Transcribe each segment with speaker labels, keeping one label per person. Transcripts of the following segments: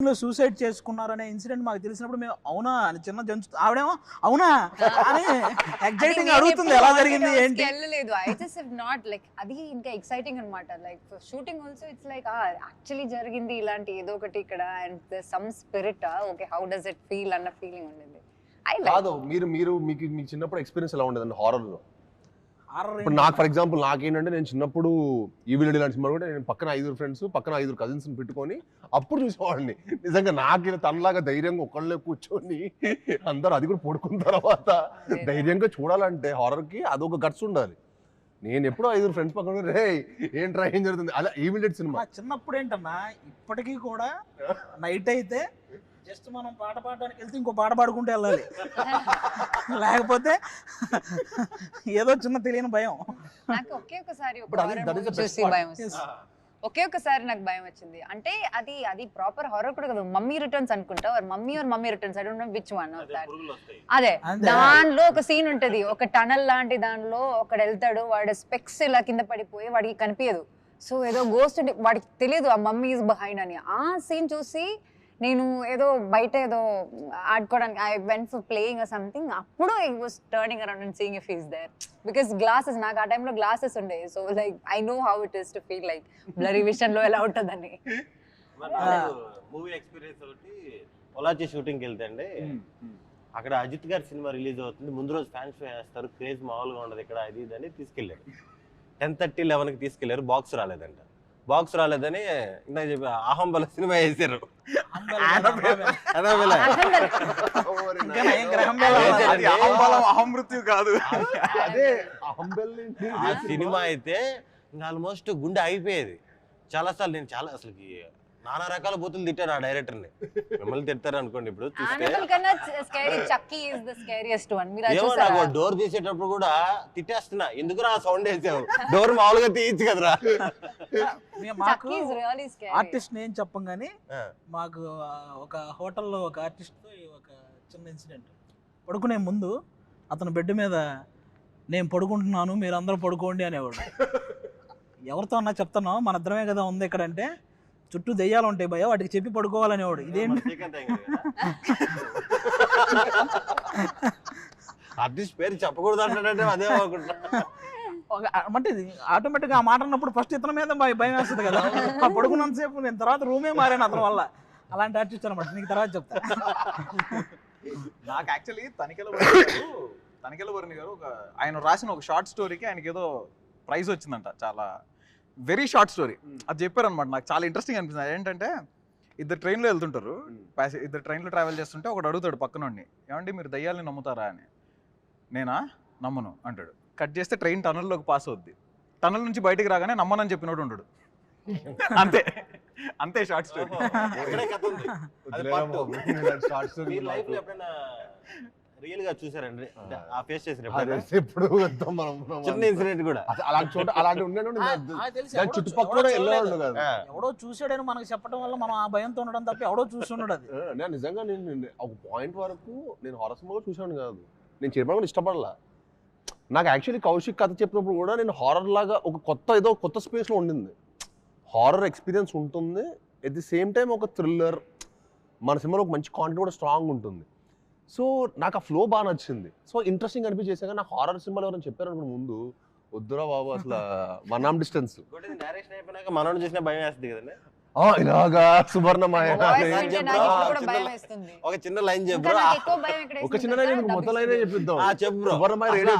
Speaker 1: Suicide చేసుకున్నారనే incident మాకు తెలిసినప్పుడు మేము అవునా అని చిన్న జంతు ఆవిడేమో అవునా అని ఎగ్జైటింగ్ అడుగుతుంది ఎలా జరిగింది ఏంటి
Speaker 2: వెళ్ళలేదు. I just have not like అది ఇంకా ఎక్సైటింగ్ అన్నమాట. Like shooting also it's like actually జరిగింది ఇలాంటి ఏదో ఒకటి ఇక్కడ and some spirit okay how does it feel అన్న ఫీలింగ్ ఉండింది.
Speaker 3: కాదు మీరు మీకు చిన్నప్పుడు ఎక్స్పీరియన్స్ ఎలా ఉండేదండి హారర్ లో? ఇప్పుడు నాకు ఫర్ ఎగ్జాంపుల్ నాకేంటంటే నేను చిన్నప్పుడు ఈవిల్ ఇలాంటి సినిమా కూడా నేను పక్కన 5 ఫ్రెండ్స్ పక్కన 5 కజిన్స్ పెట్టుకొని అప్పుడు చూసేవాడిని. నిజంగా నాకు తనలాగా ధైర్యంగా ఒకళ్ళే కూర్చొని అందరూ అది కూడా పడుకున్న తర్వాత ధైర్యంగా చూడాలంటే హారర్ కి అదొక గట్స్ ఉండాలి. నేను ఎప్పుడో 5 ఫ్రెండ్స్ పక్కన రే ఏంట్రా ఏం జరుగుతుంది అలా ఈవిల్ సినిమా.
Speaker 1: చిన్నప్పుడు ఏంటన్నా ఇప్పటికీ కూడా నైట్ అయితే జస్ట్ మనం పాట పాడడానికి వెళ్తే ఇంకో పాట పాడుకుంటూ వెళ్ళాలి, లేకపోతే ఏదో చిన్న తెలియని భయం.
Speaker 2: నాకు ఒకే ఒకసారి నాకు భయం వచ్చింది. అంటే అది ప్రాపర్ హారర్ కూడా కదా, మమ్మీ రిటర్న్స్ అనుకుంటా, mummy returns I don't know which one of that. అదే దానిలో ఒక సీన్ ఉంటది, ఒక టనల్ లాంటి దానిలో ఒకడు వెళ్తాడు, వాడి స్పెక్స్ ఇలా కింద పడిపోయి వాడికి కనిపించదు. సో ఏదో గోస్ట్ వాడికి తెలియదు ఆ మమ్మీ ఇస్ బిహైండ్ అని. ఆ సీన్ చూసి నేను ఏదో బయట ఏదో ఆడుకోవడానికి I went for playing or something, అప్పుడు I was turning around and seeing if he is there because glasses నాకు ఆ టైంలో గ్లాసెస్ ఉండే. So like I know how it is to feel like blurry vision లో ఎలా ఉంటుందని.
Speaker 4: Movie experience ఒకటి పొలాచి షూటింగ్కి వెళ్తే అండి, అక్కడ అజిత్ గారి సినిమా రిలీజ్ అవుతుంది, ముందు రోజు ఫ్యాన్స్ వేస్తారు, క్రేజ్ మామూలుగా ఉండదు ఇక్కడ అది ఇది అని తీసుకెళ్ళారు. 10:30, 11కి తీసుకెళ్లారు, బాక్స్ రాలేదంట. బాక్స్ రాలేదని ఇందాక చెప్పి అహంబల సినిమా వేసారు.
Speaker 5: అహమృత్యు కాదు
Speaker 4: ఆ సినిమా అయితే ఆల్మోస్ట్ గుండె అయిపోయేది. చాలా సార్లు నేను అసలుకి నానా రకాల బూతులు తిట్టాను ఆ డైరెక్టర్ని. మిమ్మల్ని తిడతారు అనుకోండి ఇప్పుడు ఏమో నాకు డోర్ తీసేటప్పుడు కూడా తిట్టేస్తున్నా, ఎందుకు ఆ సౌండ్ వేసావు, డోర్ మామూలుగా తీయచ్చు కదరా.
Speaker 1: ఆర్టిస్ట్ నేను చెప్పం కానీ మాకు ఒక హోటల్లో ఒక ఆర్టిస్ట్ తో ఒక చిన్న ఇన్సిడెంట్. పడుకునే ముందు అతను బెడ్ మీద నేను పడుకుంటున్నాను మీరు అందరూ పడుకోండి అనేవాడు. ఎవరితో అన్నా చెప్తున్నావు మన ఇద్దరమే కదా ఉంది ఇక్కడ అంటే, చుట్టూ దెయ్యాలు ఉంటాయి భయ వాటికి చెప్పి పడుకోవాలనేవాడు. ఇదేంటి
Speaker 4: ఆర్టిస్ట్ పేరు చెప్పకూడదు అంటే అదే
Speaker 1: అంటే ఆటోమేటిక్గా ఆ మాట అన్నప్పుడు ఫస్ట్ ఇతని మీద భయం వేస్తుంది కదా. ఆ పడుకున్నంతసేపు నేను తర్వాత రూమే మారాను అతని వల్ల. అలాంటి ఆర్టిస్ట్ అనమాట, నీకు తర్వాత చెప్తా.
Speaker 5: నాకు యాక్చువల్లీ తనికెళ్ళ వరుణ్ గారు ఆయన రాసిన ఒక షార్ట్ స్టోరీకి ఆయనకి ఏదో ప్రైజ్ వచ్చిందంట. చాలా వెరీ షార్ట్ స్టోరీ అది చెప్పారనమాట. నాకు చాలా ఇంట్రెస్టింగ్ అనిపిస్తుంది. ఏంటంటే ఇద్దరు ట్రైన్లో వెళ్తుంటారు, ఇద్దరు ట్రైన్లో ట్రావెల్ చేస్తుంటే ఒకడు అడుగుతాడు పక్కనోడిని, ఏమండి మీరు దయ్యాలని నమ్ముతారా అని. నేనా నమ్మను అంటాడు. కట్ చేస్తే ట్రైన్ టనల్లోకి పాస్ అవుద్ది. టనల్ నుంచి బయటికి రాగానే నమ్మనని చెప్పినోడు ఉండడు. అంతే అంతే షార్ట్ స్టోరీ.
Speaker 4: రియల్ గా చూసారండి ఆ ఫేస్ చేసిన
Speaker 3: ఎప్పుడు
Speaker 4: చిన్న ఇన్సిడెంట్ కూడా
Speaker 3: అలాంటి చోట అలాంటి చుట్టుపక్కల
Speaker 1: ఎవడో చూసాడని మనకు చెప్పడం వల్ల మనం ఆ భయంతో ఉండడం తప్ప ఎవడో చూస్తున్నాడు. అది
Speaker 3: నేను నిజంగా నేను ఒక పాయింట్ వరకు నేను హారర్ సినిమాలో చూసాను కాదు, నేను చిన్నప్పుడు కూడా ఇష్టపడలా. నాకు యాక్చువల్లీ కౌశిక్ కథ చెప్పినప్పుడు కూడా నేను హారర్ లాగా ఒక ఏదో కొత్త స్పేస్లో ఉండింది. హారర్ ఎక్స్పీరియన్స్ ఉంటుంది, ఎట్ ది సేమ్ టైం ఒక థ్రిల్లర్, మన సినిమాలో ఒక మంచి కాంటెంట్ కూడా స్ట్రాంగ్ ఉంటుంది. సో నాకు ఆ ఫ్లో బాగా నచ్చింది. సో ఇంట్రెస్టింగ్ అనిపించేసాక నాకు హారర్ సినిమాలు ఎవరైనా చెప్పారు అనుకున్న ముందు వద్దురా బాబు అసలు వన్ ఆర్మ్ డిస్టెన్స్
Speaker 4: మనోడు చేసిన భయం వేస్తుంది కదండి.
Speaker 3: ఇలాగా సువర్ణమాయ
Speaker 4: ఒక చిన్న లైన్ చెప్పు,
Speaker 3: ఒక చిన్న లైన్ మొత్తం లైన్ చెప్పిద్దాం.
Speaker 4: సువర్ణమాయ రేడియో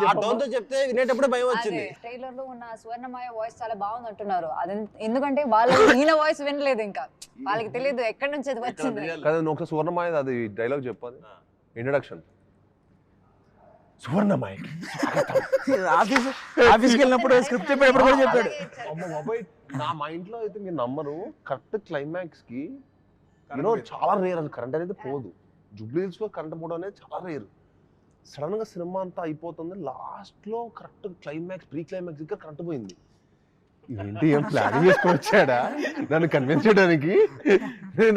Speaker 4: చెప్తే వినేటప్పుడు భయం వచ్చింది.
Speaker 2: ట్రైలర్ లో ఉన్న సువర్ణమాయ వాయిస్ చాలా బాగుంది అంటున్నారు. అది ఎందుకంటే వాళ్ళు ఈయన వాయిస్ వినలేదు, ఇంకా వాళ్ళకి తెలియదు ఎక్కడి నుంచి అది వచ్చింది
Speaker 3: కదా. ఒకసారి సువర్ణమాయ అది డైలాగ్ చెప్పాలి ఇంట్రడక్షన్. సువర్ణమాయ
Speaker 1: ఆఫీస్కి వెళ్ళినప్పుడు స్క్రిప్ట్ చెప్పేటప్పుడు కూడా చెప్పాడు.
Speaker 3: నా మైండ్ లో అయితే మీరు నమ్మరు, కరెక్ట్ క్లైమాక్స్ కి యూనో చాలా రేర్ అది కరెంట్ అనేది పోదు. జూబ్లీ హిల్స్ లో కరెంట్ పోవడం అనేది చాలా రేర్. సడన్ గా సినిమా అంతా అయిపోతుంది, లాస్ట్ లో కరెక్ట్ క్లైమాక్స్ ప్రీ క్లైమాక్స్ దగ్గర కరెంట్ పోయింది. ఏంటి ఏం ప్లానింగ్ చేసుకొని వచ్చాడా నన్ను కన్విన్స్ చేయడానికి,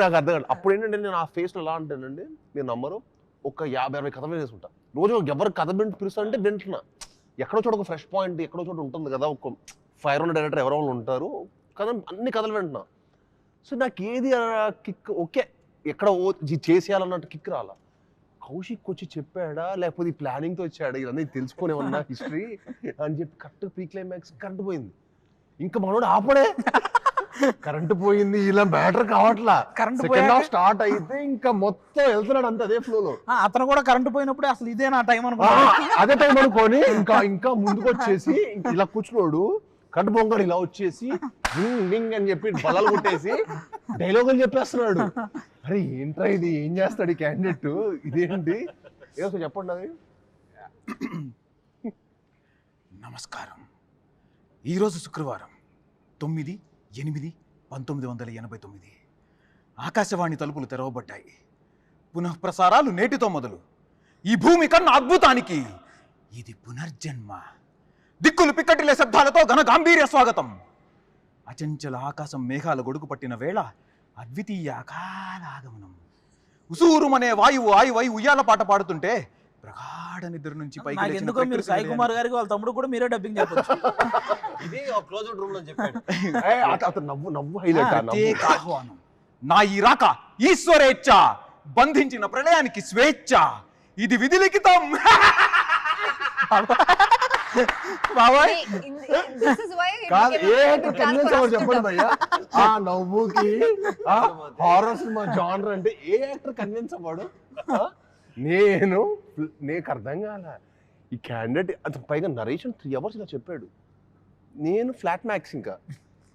Speaker 3: నాకు అర్థం కాదు. అప్పుడు ఏంటంటే నేను ఆ ఫేస్ లో ఎలా అంటానండి, మీరు నమ్మరు, ఒక 50-60 కథలు వేసుకుంటా రోజు. ఎవరు కథ పిలుస్తా అంటే వింటున్నా, ఎక్కడో చోట ఒక ఫ్రెష్ పాయింట్ ఎక్కడో చోట ఉంటుంది కదా, ఒక 500 డైరెక్టర్ ఎవరో ఉంటారు కదా, అన్ని కథలు వింటున్నా. సో నాకు ఏది కిక్ ఓకే ఎక్కడ చేసేయాలన్నట్టు కిక్ రాలా. కౌశిక్ వచ్చి చెప్పాడా లేకపోతే ఈ ప్లానింగ్తో వచ్చాడా ఇవన్నీ తెలుసుకునే ఉన్నా హిస్టరీ అని చెప్పి కరెక్ట్ ప్రీ క్లైమాక్స్ కరెంట్ పోయింది. ఇంకా మనోడు ఆపడే, కరెంట్ పోయింది, ఇలా మ్యాటర్ కావట్లా. సెకండ్ హాఫ్ స్టార్ట్ అయితే ఇంకా మొత్తం వెళ్తున్నాడు అంత అదే ఫ్లోలో.
Speaker 1: అతను కూడా కరెంట్ పోయినప్పుడు అసలు ఇదే నా టైం
Speaker 3: అదే టైం అనుకోని ఇంకా ముందుకు వచ్చేసి ఇలా కూర్చున్నాడు. కరెంట్ పొంగడు ఇలా వచ్చేసి వింగ్ అని చెప్పి బలాలు కొట్టేసి డైలాగులు చెప్పేస్తున్నాడు. అరే ఏంట్రా ఇది, ఏం చేస్తాడు ఈ క్యాండిడేట్, ఇదేంటి ఏదో చెప్పండి. అది
Speaker 5: నమస్కారం. ఈరోజు శుక్రవారం 9/8/1989 ఆకాశవాణి తలుపులు తెరవబడ్డాయి. పునఃప్రసారాలు నేటితో మొదలు. ఈ భూమి కన్నా అద్భుతానికి ఇది పునర్జన్మ. దిక్కులు పిక్కటిలే శబ్దాలతో ఘన గాంభీర్య స్వాగతం. అచంచల ఆకాశం మేఘాల గొడుగు పట్టిన వేళ అద్వితీయ అకాల ఆగమనం. ఉసూరుమనే వాయువు ఆయువై ఉయ్యాల పాట పాడుతుంటే ప్రగాఢ నిద్ర నుంచి పైకి
Speaker 1: ఎందుకో మీరు సాయి కుమార్ గారికి వాళ్ళ తమ్ముడు కూడా మీరే డబ్బింగ్ చెప్పొచ్చు.
Speaker 4: ఇది క్లోజ్డ్ రూమ్ లో చెప్పాడు.
Speaker 3: అతను నవ్వు హైలైట్.
Speaker 5: ఆహ్వానం. నా ఈ రాక ఈశ్వరేచ్ఛ, బంధించిన ప్రళయానికి స్వేచ్ఛ, ఇది విధి లిఖితం.
Speaker 3: బాబాయ్ చెప్పండి భయ్యా, ఆ నవ్వుకి హారర్ సినిమా జానర్ అంటే ఏ యాక్టర్ కన్విన్స్ అవ్వడు? నీకు అర్థం కాల ఈ క్యాండిడేట్. అతను పైగా నరేషన్ 3 hours ఇలా చెప్పాడు. నేను ఫ్లాట్ మ్యాక్స్ ఇంకా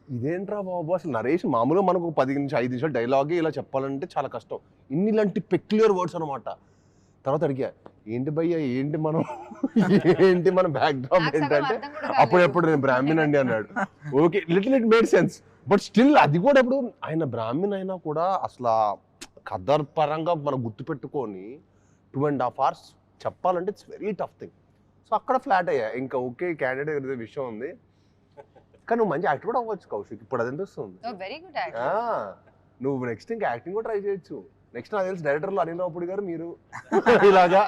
Speaker 3: ఇదేంట్రా బాబు, అసలు నరేషన్ మామూలుగా మనకు 10 నుంచి 5 నిమిషాలు డైలాగే ఇలా చెప్పాలంటే చాలా కష్టం. ఇలాంటి పెక్యులర్ వర్డ్స్ అనమాట. తర్వాత అడిగా ఏంటి భయ్యా ఏంటి మన బ్యాక్గ్రౌండ్ ఏంటంటే అప్పుడెప్పుడు నేను బ్రాహ్మణ్ అండి అన్నాడు. Okay, little it made sense. But still అది కూడా ఇప్పుడు ఆయన బ్రాహ్మణ్ అయినా కూడా అసలు కథ పరంగా మనం గుర్తుపెట్టుకొని 2.5 hours చెప్పాలంటే it's very tough thing. So అక్కడ ఫ్లాట్ అయ్యా. ఇంకా ఓకే క్యాండిడేట్ విషయం ఉంది, కానీ నువ్వు మంచి యాక్టర్ కూడా అవ్వచ్చు కౌశిక్. ఇప్పుడు అది అనిపిస్తుంది. నువ్వు నెక్స్ట్ ఇంకా యాక్టింగ్ కూడా ట్రై చేయొచ్చు. నెక్స్ట్ నాకు తెలిసి డైరెక్టర్లు అనిల్ రావుపూడి గారు మీరు ఇలాగా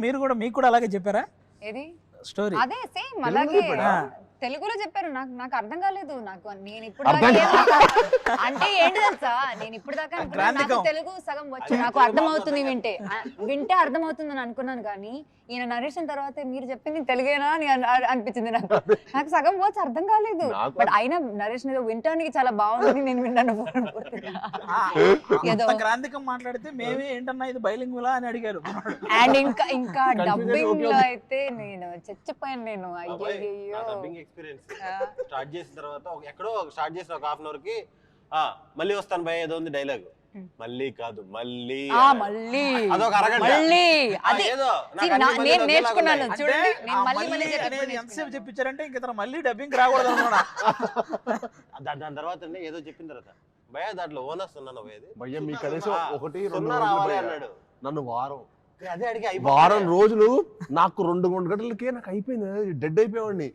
Speaker 1: మీరు కూడా మీకు కూడా అలాగే చెప్పారా స్టోరీ?
Speaker 2: అదే సేమ్ అలాగే తెలుగులో చెప్పారు. నాకు అర్థం కాలేదు. నేను ఇప్పుడు అంటే ఏంటి తెలుసా, నేను ఇప్పుడు దాకా నాకు తెలుగు సగం వచ్చు, నాకు అర్థమవుతుంది, వింటే అర్థమవుతుంది అని అనుకున్నాను. కానీ ఈయన నరేషన్ తర్వాత మీరు చెప్పింది తెలుగేనా అని అనిపించింది. నాకు సగం వచ్చు అర్థం కాలేదు. బట్ అయినా నరేషన్ ఏదో వింటానికి చాలా బాగుంది, నేను విన్నాను.
Speaker 1: ఏదో గ్రాంధికం మాట్లాడితే మేమే ఏంటన్నా ఇది బైలింగులా అని అడిగారు.
Speaker 2: అండ్ ఇంకా డబ్బింగ్ లో అయితే నేను చచ్చిపోయాను. నేను
Speaker 4: ఎక్స్పీరియన్స్ స్టార్ట్ చేసిన తర్వాత ఎక్కడో స్టార్ట్ చేసిన ఒక 1/2 hour కి మళ్ళీ వస్తాను భయ ఏదో ఉంది డైలాగ్. మళ్ళీ కాదు మళ్ళీ అదొక అరగంట.
Speaker 2: నేను నేర్చుకున్నాను చూడండి.
Speaker 1: ఎంతసేపు చెప్పించారంటే ఇంక మళ్ళీ డబ్బింగ్ రాకూడదు అన్నమాట.
Speaker 4: దాని తర్వాత ఏదో చెప్పిన తర్వాత భయ దాంట్లో ఓనర్స్ ఉన్నాను
Speaker 3: భయ్య మీ కనీసం 1-2
Speaker 4: రావాలి అన్నాడు.
Speaker 3: నన్ను వారం రోజులు నాకు 2 గంటలకే నాకు అయిపోయింది, డెడ్ అయిపోయేవాడిని.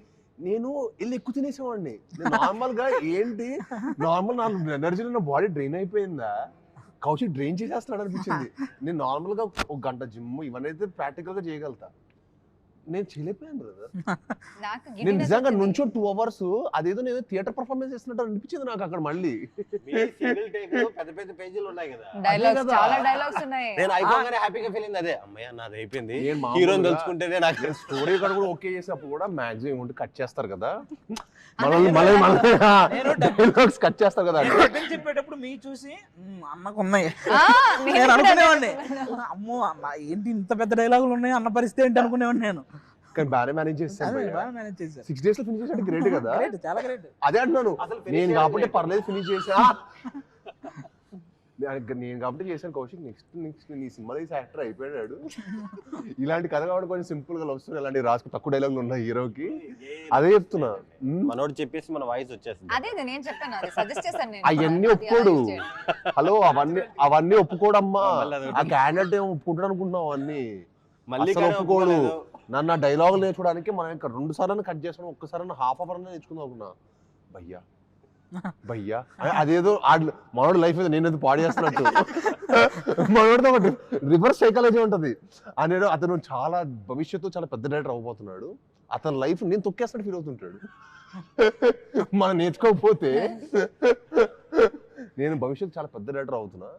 Speaker 3: నేను వెళ్ళి ఎక్కువ తినేసేవాడిని. నార్మల్ గా ఏంటి నార్మల్ నా ఎనర్జీ నా బాడీ డ్రైన్ అయిపోయిందా, కౌశిక్ డ్రైన్ చేసేస్తాడు అనిపించింది. నేను నార్మల్ గా 1 గంట జిమ్ ఇవన్నీ అయితే ప్రాక్టికల్ గా చేయగలుగుతా. నేను చేయలేకపోయాను బ్రదర్. నేను నిజంగా నుంచో 2 hours అదేదో నేను థియేటర్ పర్ఫార్మెన్స్ చేస్తున్నట్టు అనిపించింది నాకు అక్కడ. మళ్ళీ
Speaker 4: పెద్ద పేజీలు ఉన్నాయి కదా,
Speaker 2: చాలా డైలాగ్స్ ఉన్నాయి.
Speaker 4: నేను అయిపోగానే హ్యాపీగా ఫీల్ అయింది. అదే అమ్మయ్య నాది అయిపోయింది, హీరోని తెలుసుకుంటేనే నాకు
Speaker 3: స్టోరీ కూడా ఓకే చేసినప్పుడు కూడా మాక్సిమం ఏమంటే కట్ చేస్తారు కదా, కట్ చేస్తారు కదా.
Speaker 1: చెప్పేటప్పుడు మీ చూసి అన్నకు ఉన్నాయి నేను అనుకునేవాడిని. అమ్మో అన్న ఏంటి ఇంత పెద్ద డైలాగులు ఉన్నాయి అన్న పరిస్థితి ఏంటి అనుకునేవాడిని నేను.
Speaker 3: కానీ బాగా మేనేజ్ చేస్తాను. 6 days లో ఫినిష్ చేసాడు, గ్రేట్ కదా.
Speaker 1: చాలా గ్రేట్.
Speaker 3: అదే అంటున్నాను నేను కాబట్టి పర్లేదు ఫినిష్ చేసా. నేను కాబట్టి చేశాను కౌశిక్. నెక్స్ట్ నీ సినిమాలో యాక్టర్ అయిపోయాడు. ఇలాంటి కథ కాబట్టి కొంచెం సింపుల్ గా లవ్ స్టోరీ అలాంటి రాసుకు తక్కువ డైలాగులు ఉన్నాయి హీరోకి. అదే చెప్తున్నా.
Speaker 4: మనోడు చెప్పేసి మన వాయిస్ వచ్చేసింది.
Speaker 3: అవన్నీ ఒప్పుకోడు. హలో అవన్నీ ఒప్పుకోడమ్మా. ఆ క్యాండిడేట్ ఏమో ఒప్పుకుంటాడు అనుకుంటున్నావు అవన్నీ. మళ్ళీ ఒప్పుకోడు. నన్ను ఆ డైలాగులు నేర్చుకోవడానికి మనం ఇంకా 2 సార్లు కట్ చేసాను, ఒక్కసారి 1/2 hour నేర్చుకుందాం అనుకున్నా. భయ్యా అదేదో మనోడు లైఫ్ ఏదో నేనేదో పాడు చేస్తున్నట్టు. మనోడితో ఒకటి రివర్స్ సైకాలజీ ఉంటది. అతను చాలా భవిష్యత్తు చాలా పెద్ద డైరెక్టర్ అవ్వబోతున్నాడు. అతని లైఫ్ నేను తొక్కేస్తాడు ఫీల్ అవుతుంటాడు. మనం నేర్చుకోకపోతే నేను భవిష్యత్తు చాలా పెద్ద డైరెక్టర్ అవుతున్నా